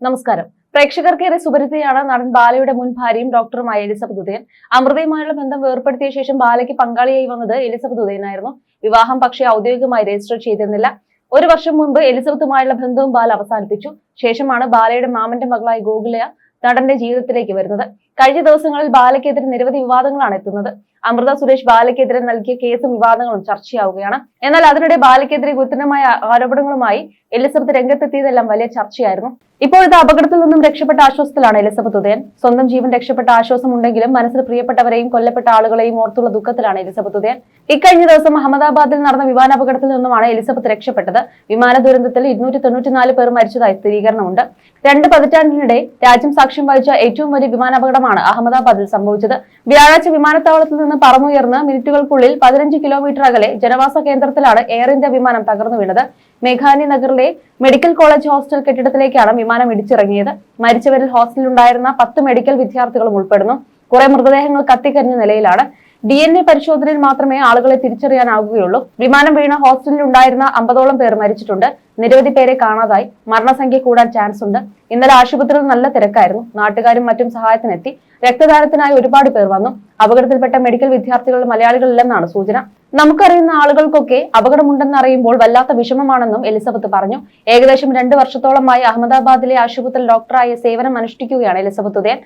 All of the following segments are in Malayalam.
നമസ്കാരം. പ്രേക്ഷകർക്കേറെ സുപരിചിതയാണ് നടൻ ബാലയുടെ മുൻ ഭാര്യയും ഡോക്ടറുമായ എലിസബത്ത് ഉദയൻ. അമൃതയുമായുള്ള ബന്ധം വേർപ്പെടുത്തിയ ശേഷം ബാലയ്ക്ക് പങ്കാളിയായി വന്നത് എലിസബത്ത് ഉദയനായിരുന്നു. വിവാഹം പക്ഷേ ഔദ്യോഗികമായി രജിസ്റ്റർ ചെയ്തിരുന്നില്ല. ഒരു വർഷം മുൻപ് എലിസബത്തുമായുള്ള ബന്ധവും ബാല അവസാനിപ്പിച്ചു. ശേഷമാണ് ബാലയുടെ മാമന്റെ മകളായ ഗോകുല നടന്റെ ജീവിതത്തിലേക്ക് വരുന്നത്. കഴിഞ്ഞ ദിവസങ്ങളിൽ ബാലയ്ക്കെതിരെ നിരവധി വിവാദങ്ങളാണ് എത്തുന്നത്. അമൃത സുരേഷ് ബാലയ്ക്കെതിരെ നൽകിയ കേസും വിവാദങ്ങളും ചർച്ചയാവുകയാണ്. എന്നാൽ അതിനിടെ ബാലയ്ക്കെതിരെ ഗുരുതരമായ ആരോപണങ്ങളുമായി എലിസബത്ത് രംഗത്തെത്തിയതെല്ലാം വലിയ ചർച്ചയായിരുന്നു. ഇപ്പോഴത്തെ അപകടത്തിൽ നിന്നും രക്ഷപ്പെട്ട ആശ്വാസത്തിലാണ് എലിസബത്ത് ഉദയൻ. സ്വന്തം ജീവൻ രക്ഷപ്പെട്ട ആശ്വാസം ഉണ്ടെങ്കിലും മനസ്സിൽ പ്രിയപ്പെട്ടവരെയും കൊല്ലപ്പെട്ട ആളുകളെയും ഓർത്തുള്ള ദുഃഖത്തിലാണ് എലിസബത്ത് ഉദയൻ. ഇക്കഴിഞ്ഞ ദിവസം അഹമ്മദാബാദിൽ നടന്ന വിമാനാപകടത്തിൽ നിന്നുമാണ് എലിസബത്ത് രക്ഷപ്പെട്ടത്. വിമാന ദുരന്തത്തിൽ 294 പേർ മരിച്ചതായി സ്ഥിരീകരണമുണ്ട്. 2 പതിറ്റാണ്ടിനിടെ രാജ്യം സാക്ഷ്യം വഹിച്ച ഏറ്റവും വലിയ വിമാനാപകടമാണ് അഹമ്മദാബാദിൽ സംഭവിച്ചത്. വ്യാഴാഴ്ച വിമാനത്താവളത്തിൽ നിന്ന് പറന്നുയർന്ന് മിനിറ്റുകൾക്കുള്ളിൽ 15 കിലോമീറ്റർ അകലെ ജനവാസ കേന്ദ്രത്തിലാണ് എയർ ഇന്ത്യ വിമാനം തകർന്നു വീണത്. മേഘാനി നഗറിലെ മെഡിക്കൽ കോളേജ് ഹോസ്റ്റൽ കെട്ടിടത്തിലേക്കാണ് വിമാനം ഇടിച്ചിറങ്ങിയത്. മരിച്ചവരിൽ ഹോസ്റ്റലിലുണ്ടായിരുന്ന 10 മെഡിക്കൽ വിദ്യാർത്ഥികളും ഉൾപ്പെടുന്നു. കുറെ മൃതദേഹങ്ങൾ കത്തിക്കരിഞ്ഞ നിലയിലാണ്. DNA പരിശോധനയിൽ മാത്രമേ ആളുകളെ തിരിച്ചറിയാനാവുകയുള്ളൂ. വിമാനം വീണ ഹോസ്റ്റലിൽ ഉണ്ടായിരുന്ന 50ഓളം പേർ മരിച്ചിട്ടുണ്ട്. നിരവധി പേരെ കാണാതായി. മരണസംഖ്യ കൂടാൻ ചാൻസ് ഉണ്ട്. ഇന്നലെ ആശുപത്രിയിൽ നല്ല തിരക്കായിരുന്നു. നാട്ടുകാരും മറ്റും സഹായത്തിനെത്തി. രക്തദാനത്തിനായി ഒരുപാട് പേർ വന്നു. അപകടത്തിൽപ്പെട്ട മെഡിക്കൽ വിദ്യാർത്ഥികൾ മലയാളികളില്ലെന്നാണ് സൂചന. നമുക്കറിയുന്ന ആളുകൾക്കൊക്കെ അപകടമുണ്ടെന്ന് അറിയുമ്പോൾ വല്ലാത്ത വിഷമമാണെന്നും എലിസബത്ത് പറഞ്ഞു. ഏകദേശം 2 വർഷത്തോളമായി അഹമ്മദാബാദിലെ ആശുപത്രിയിൽ ഡോക്ടറായി സേവനം അനുഷ്ഠിക്കുകയാണ് എലിസബത്ത് ഉദയൻ.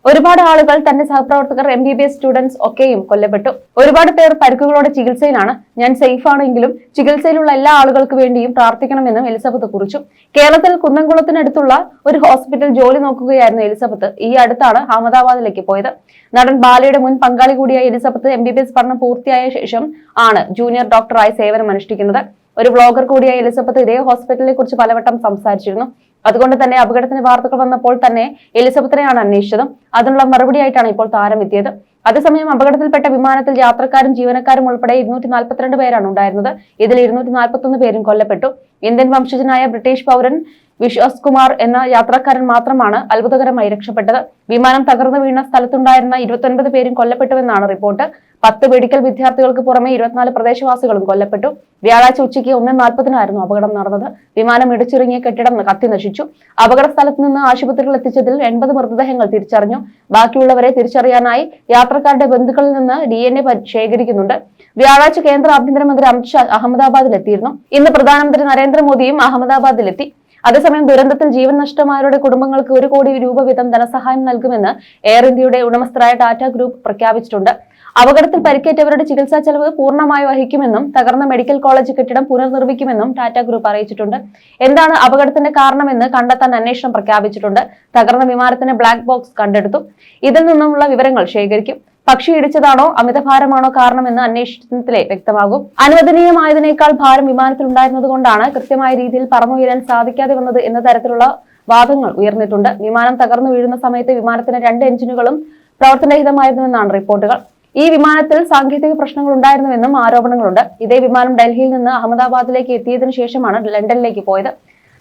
ഒരുപാട് ആളുകൾ, തന്റെ സഹപ്രവർത്തകർ, MBBS സ്റ്റുഡൻസ് ഒക്കെയും കൊല്ലപ്പെട്ടു. ഒരുപാട് പേർ പരിക്കുകളോടെ ചികിത്സയിലാണ്. ഞാൻ സേഫ് ആണെങ്കിലും ചികിത്സയിലുള്ള എല്ലാ ആളുകൾക്ക് വേണ്ടിയും പ്രാർത്ഥിക്കണമെന്നും എലിസബത്ത് കുറിച്ചു. കേരളത്തിൽ കുന്നംകുളത്തിനടുത്തുള്ള ഒരു ഹോസ്പിറ്റൽ ജോലി നോക്കുകയായിരുന്നു എലിസബത്ത്. ഈ അടുത്താണ് അഹമ്മദാബാദിലേക്ക് പോയത്. നടൻ ബാലയുടെ മുൻ പങ്കാളി കൂടിയായ എലിസബത്ത് MBBS പഠനം പൂർത്തിയായ ശേഷം ആണ് ജൂനിയർ ഡോക്ടറായി സേവനം അനുഷ്ഠിക്കുന്നത്. ഒരു ബ്ലോഗർ കൂടിയായ എലിസബത്ത് ഇതേ ഹോസ്പിറ്റലിനെ കുറിച്ച് പലവട്ടം സംസാരിച്ചിരുന്നു. അതുകൊണ്ട് തന്നെ അപകടത്തിന് വാർത്തകൾ വന്നപ്പോൾ തന്നെ എലിസബത്തിനെയാണ് അന്വേഷിച്ചതും. അതിനുള്ള മറുപടിയായിട്ടാണ് ഇപ്പോൾ താരം എത്തിയത്. അതേസമയം അപകടത്തിൽപ്പെട്ട വിമാനത്തിൽ യാത്രക്കാരും ജീവനക്കാരും ഉൾപ്പെടെ 242 പേരാണ് ഉണ്ടായിരുന്നത്. ഇതിൽ 241 പേരും കൊല്ലപ്പെട്ടു. ഇന്ത്യൻ വംശജനായ ബ്രിട്ടീഷ് പൗരൻ വിശ്വാസ് കുമാർ എന്ന യാത്രക്കാരൻ മാത്രമാണ് അത്ഭുതകരമായി രക്ഷപ്പെട്ടത്. വിമാനം തകർന്നു വീണ സ്ഥലത്തുണ്ടായിരുന്ന 29 പേരും കൊല്ലപ്പെട്ടുവെന്നാണ് റിപ്പോർട്ട്. 10 മെഡിക്കൽ വിദ്യാർത്ഥികൾക്ക് പുറമെ 24 പ്രദേശവാസികളും കൊല്ലപ്പെട്ടു. വ്യാഴാഴ്ച ഉച്ചയ്ക്ക് 1:40 അപകടം നടന്നത്. വിമാനം ഇടിച്ചിറങ്ങിയ കെട്ടിടം കത്തി നശിച്ചു. അപകട സ്ഥലത്ത് നിന്ന് ആശുപത്രികൾ എത്തിച്ചതിൽ 80 മൃതദേഹങ്ങൾ തിരിച്ചറിഞ്ഞു. ബാക്കിയുള്ളവരെ തിരിച്ചറിയാനായി യാത്രക്കാരുടെ ബന്ധുക്കളിൽ നിന്ന് DNA ശേഖരിക്കുന്നുണ്ട്. വ്യാഴാഴ്ച കേന്ദ്ര ആഭ്യന്തരമന്ത്രി അമിത്ഷാ അഹമ്മദാബാദിലെത്തിയിരുന്നു. ഇന്ന് പ്രധാനമന്ത്രി നരേന്ദ്രമോദിയും അഹമ്മദാബാദിലെത്തി. അതേസമയം ദുരന്തത്തിൽ ജീവൻ നഷ്ടമായവരുടെ കുടുംബങ്ങൾക്ക് 1 കോടി രൂപ വീതം ധനസഹായം നൽകുമെന്ന് എയർ ഇന്ത്യയുടെ ഉടമസ്ഥരായ ടാറ്റ ഗ്രൂപ്പ് പ്രഖ്യാപിച്ചിട്ടുണ്ട്. അപകടത്തിൽ പരിക്കേറ്റവരുടെ ചികിത്സാ ചെലവ് പൂർണ്ണമായി വഹിക്കുമെന്നും തകർന്ന മെഡിക്കൽ കോളേജ് കെട്ടിടം പുനർനിർമ്മിക്കുമെന്നും ടാറ്റ ഗ്രൂപ്പ് അറിയിച്ചിട്ടുണ്ട്. എന്താണ് അപകടത്തിന്റെ കാരണമെന്ന് കണ്ടെത്താൻ അന്വേഷണം പ്രഖ്യാപിച്ചിട്ടുണ്ട്. തകർന്ന വിമാനത്തിന്റെ ബ്ലാക്ക് ബോക്സ് കണ്ടെടുത്തു. ഇതിൽ നിന്നുമുള്ള വിവരങ്ങൾ ശേഖരിക്കും. പക്ഷി ഇടിച്ചതാണോ അമിതഭാരമാണോ കാരണമെന്ന് അന്വേഷണത്തിലെ വ്യക്തമാകും. അനുവദനീയമായതിനേക്കാൾ ഭാരം വിമാനത്തിൽ ഉണ്ടായിരുന്നത് കൊണ്ടാണ് കൃത്യമായ രീതിയിൽ പറന്നുയരാൻ സാധിക്കാതെ വന്നത് എന്ന തരത്തിലുള്ള വാദങ്ങൾ ഉയർന്നിട്ടുണ്ട്. വിമാനം തകർന്നു വീഴുന്ന സമയത്ത് വിമാനത്തിന്റെ 2 എഞ്ചിനുകളും പ്രവർത്തനരഹിതമായിരുന്നുവെന്നാണ് റിപ്പോർട്ടുകൾ. ഈ വിമാനത്തിൽ സാങ്കേതിക പ്രശ്നങ്ങൾ ഉണ്ടായിരുന്നുവെന്നും ആരോപണങ്ങളുണ്ട്. ഇതേ വിമാനം ഡൽഹിയിൽ നിന്ന് അഹമ്മദാബാദിലേക്ക് എത്തിയതിനു ശേഷമാണ് ലണ്ടനിലേക്ക് പോയത്.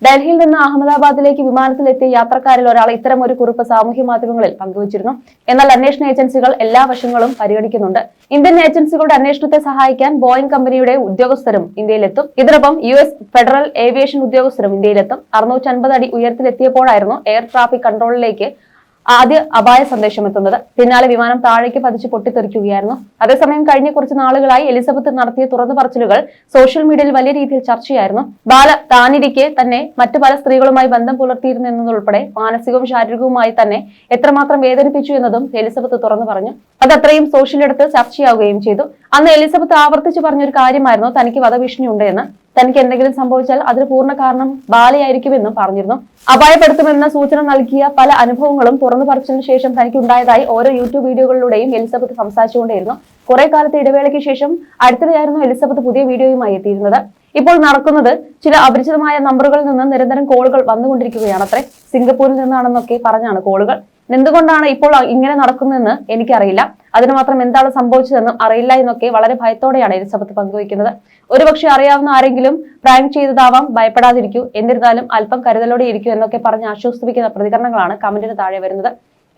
ഡൽഹിയിൽ നിന്ന് അഹമ്മദാബാദിലേക്ക് വിമാനത്തിൽ എത്തിയ യാത്രക്കാരിൽ ഒരാൾ ഇത്തരം ഒരു കുറിപ്പ് സാമൂഹ്യ മാധ്യമങ്ങളിൽ പങ്കുവച്ചിരുന്നു. എന്നാൽ അന്വേഷണ ഏജൻസികൾ എല്ലാ വശങ്ങളും പരിഗണിക്കുന്നുണ്ട്. ഇന്ത്യൻ ഏജൻസികളുടെ അന്വേഷണത്തെ സഹായിക്കാൻ ബോയിംഗ് കമ്പനിയുടെ ഉദ്യോഗസ്ഥരും ഇന്ത്യയിലെത്തും. ഇതിനൊപ്പം US ഫെഡറൽ ഏവിയേഷൻ ഉദ്യോഗസ്ഥരും ഇന്ത്യയിലെത്തും. 650 അടി ഉയരത്തിലെത്തിയപ്പോഴായിരുന്നു എയർ ട്രാഫിക് കൺട്രോളിലേക്ക് ആദ്യ അപായ സന്ദേശം എത്തുന്നത്. പിന്നാലെ വിമാനം താഴേക്ക് പതിച്ച് പൊട്ടിത്തെറിക്കുകയായിരുന്നു. അതേസമയം കഴിഞ്ഞ കുറച്ച് നാളുകളായി എലിസബത്ത് നടത്തിയ തുറന്നു പറച്ചിലുകൾ സോഷ്യൽ മീഡിയയിൽ വലിയ രീതിയിൽ ചർച്ചയായിരുന്നു. ബാല താനിരിക്കെ തന്നെ മറ്റു പല സ്ത്രീകളുമായി ബന്ധം പുലർത്തിയിരുന്നു എന്നതുൾപ്പെടെ മാനസികവും ശാരീരികവുമായി തന്നെ എത്രമാത്രം വേദനിപ്പിച്ചു എന്നതും എലിസബത്ത് തുറന്നു പറഞ്ഞു. അതത്രയും സോഷ്യലിടത്ത് ചർച്ചയാവുകയും ചെയ്തു. അന്ന് എലിസബത്ത് ആവർത്തിച്ചു പറഞ്ഞൊരു കാര്യമായിരുന്നു തനിക്ക് വധഭീഷണി ഉണ്ട് എന്ന്. തനിക്ക് എന്തെങ്കിലും സംഭവിച്ചാൽ അതിന് പൂർണ്ണ കാരണം ബാലയായിരിക്കുമെന്നും പറഞ്ഞിരുന്നു. അപായപ്പെടുത്തുമെന്ന സൂചന നൽകിയ പല അനുഭവങ്ങളും തുറന്നു പറച്ചതിനു ശേഷം തനിക്ക് ഉണ്ടായതായി ഓരോ യൂട്യൂബ് വീഡിയോകളിലൂടെയും എലിസബത്ത് സംസാരിച്ചുകൊണ്ടേയിരുന്നു. കുറെ കാലത്തെ ഇടവേളയ്ക്ക് ശേഷം അടുത്തിടെയായിരുന്നു എലിസബത്ത് പുതിയ വീഡിയോയുമായി എത്തിയിരുന്നത്. ഇപ്പോൾ നടക്കുന്നത് ചില അപരിചിതമായ നമ്പറുകളിൽ നിന്ന് നിരന്തരം കോളുകൾ വന്നുകൊണ്ടിരിക്കുകയാണത്രേ. സിംഗപ്പൂരിൽ നിന്നാണെന്നൊക്കെ പറഞ്ഞാണ് കോളുകൾ. എന്തുകൊണ്ടാണ് ഇപ്പോൾ ഇങ്ങനെ നടക്കുന്നതെന്ന് എനിക്കറിയില്ല. അതിന് മാത്രം എന്താണ് സംഭവിച്ചതെന്നും അറിയില്ല എന്നൊക്കെ വളരെ ഭയത്തോടെയാണ് എലിസബത്ത് പങ്കുവയ്ക്കുന്നത്. ഒരുപക്ഷെ അറിയാവുന്ന ആരെങ്കിലും പ്രാങ്ക് ചെയ്തതാവാം, ഭയപ്പെടാതിരിക്കൂ, എന്നിരുന്നാലും അല്പം കരുതലോടെ ഇരിക്കൂ എന്നൊക്കെ പറഞ്ഞ് ആശ്വസിപ്പിക്കുന്ന പ്രതികരണങ്ങളാണ് കമന്റിന് താഴെ വരുന്നത്.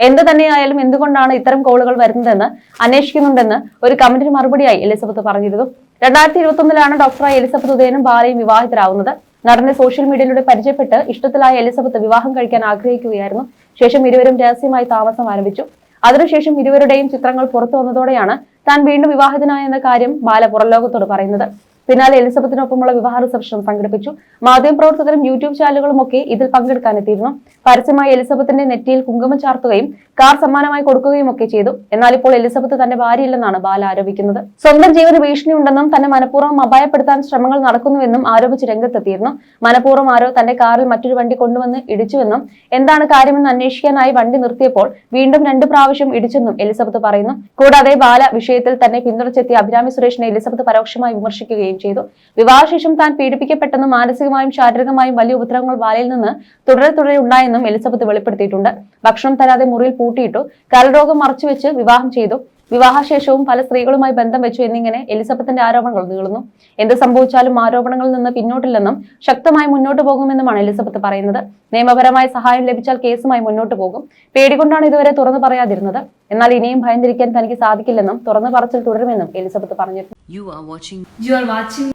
എന്ത് തന്നെയായാലും എന്തുകൊണ്ടാണ് ഇത്തരം കോളുകൾ വരുന്നതെന്ന് അന്വേഷിക്കുന്നുണ്ടെന്ന് ഒരു കമന്റിന് മറുപടിയായി എലിസബത്ത് പറഞ്ഞിരുന്നു. 2021 ഡോക്ടറായ എലിസബത്ത് ഉദയനും ബാലയും വിവാഹിതരാകുന്നത്. നടനെ സോഷ്യൽ മീഡിയയിലൂടെ പരിചയപ്പെട്ട് ഇഷ്ടത്തിലായ എലിസബത്ത് വിവാഹം കഴിക്കാൻ ആഗ്രഹിക്കുകയായിരുന്നു. ശേഷം ഇരുവരും രഹസ്യമായി താമസം ആരംഭിച്ചു. അതിനുശേഷം ഇരുവരുടെയും ചിത്രങ്ങൾ പുറത്തു വന്നതോടെയാണ് താൻ വീണ്ടും വിവാഹിതനായെന്ന കാര്യം ബാല പുറംലോകത്തോട് പറയുന്നത്. പിന്നാലെ എലിസബത്തിനൊപ്പമുള്ള വിവാഹ റിസപ്ഷനും സംഘടിപ്പിച്ചു. മാധ്യമപ്രവർത്തകരും യൂട്യൂബ് ചാനലുകളും ഒക്കെ ഇതിൽ പങ്കെടുക്കാനെത്തിയിരുന്നു. പരസ്യമായി എലിസബത്തിന്റെ നെറ്റിയിൽ കുങ്കുമം ചാർത്തുകയും കാർ സമ്മാനമായി കൊടുക്കുകയും ഒക്കെ ചെയ്തു. എന്നാൽ ഇപ്പോൾ എലിസബത്ത് തന്റെ ഭാര്യയില്ലെന്നാണ് ബാല ആരോപിക്കുന്നത്. സ്വന്തം ജീവന് ഭീഷണിയുണ്ടെന്നും തന്നെ മനഃപൂർവ്വം അപായപ്പെടുത്താൻ ശ്രമങ്ങൾ നടക്കുന്നുവെന്നും ആരോപിച്ച് രംഗത്തെത്തിയിരുന്നു. മനഃപൂർവ്വം ആരോ തന്റെ കാറിൽ മറ്റൊരു വണ്ടി കൊണ്ടുവന്ന് ഇടിച്ചുവെന്നും എന്താണ് കാര്യമെന്ന് അന്വേഷിക്കാനായി വണ്ടി നിർത്തിയപ്പോൾ വീണ്ടും 2 പ്രാവശ്യം ഇടിച്ചെന്നും എലിസബത്ത് പറയുന്നു. കൂടാതെ ബാല വിഷയത്തിൽ തന്നെ പിന്തുണച്ചെത്തിയ അഭിരാമി സുരേഷിനെ എലിസബത്ത് പരോക്ഷമായി വിമർശിക്കുകയും ചെയ്തു. വിവാഹശേഷം താൻ പീഡിപ്പിക്കപ്പെട്ടെന്നും മാനസികമായും ശാരീരികമായും വലിയ ഉപദ്രവങ്ങൾ ബാലയിൽ നിന്ന് തുടരെ ഉണ്ടായെന്നും എലിസബത്ത് വെളിപ്പെടുത്തിയിട്ടുണ്ട്. ഭക്ഷണം തരാതെ മുറിയിൽ പൂട്ടിയിട്ടു, കരൾരോഗം മറച്ചുവെച്ച് വിവാഹം ചെയ്തു, വിവാഹശേഷവും പല സ്ത്രീകളുമായി ബന്ധം വെച്ചു എന്നിങ്ങനെ എലിസബത്തിന്റെ ആരോപണങ്ങൾ നീളുന്നു. എന്ത് സംഭവിച്ചാലും ആരോപണങ്ങളിൽ നിന്ന് പിന്നോട്ടില്ലെന്നും ശക്തമായി മുന്നോട്ട് പോകുമെന്നുമാണ് എലിസബത്ത് പറയുന്നത്. നിയമപരമായ സഹായം ലഭിച്ചാൽ കേസുമായി മുന്നോട്ട് പോകും. പേടികൊണ്ടാണ് ഇതുവരെ തുറന്നു പറയാതിരുന്നത്. എന്നാൽ ഇനിയും ഭയന്നിരിക്കാൻ തനിക്ക് സാധിക്കില്ലെന്നും തുറന്നു പറച്ചിൽ തുടരുമെന്നും എലിസബത്ത് പറഞ്ഞിരുന്നു.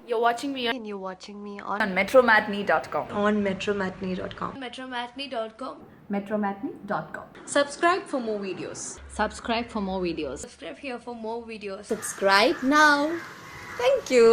You're watching me on metromatney.com. metromatney.com. Subscribe for more videos. Subscribe for more videos. Subscribe here for more videos. Subscribe now. Thank you.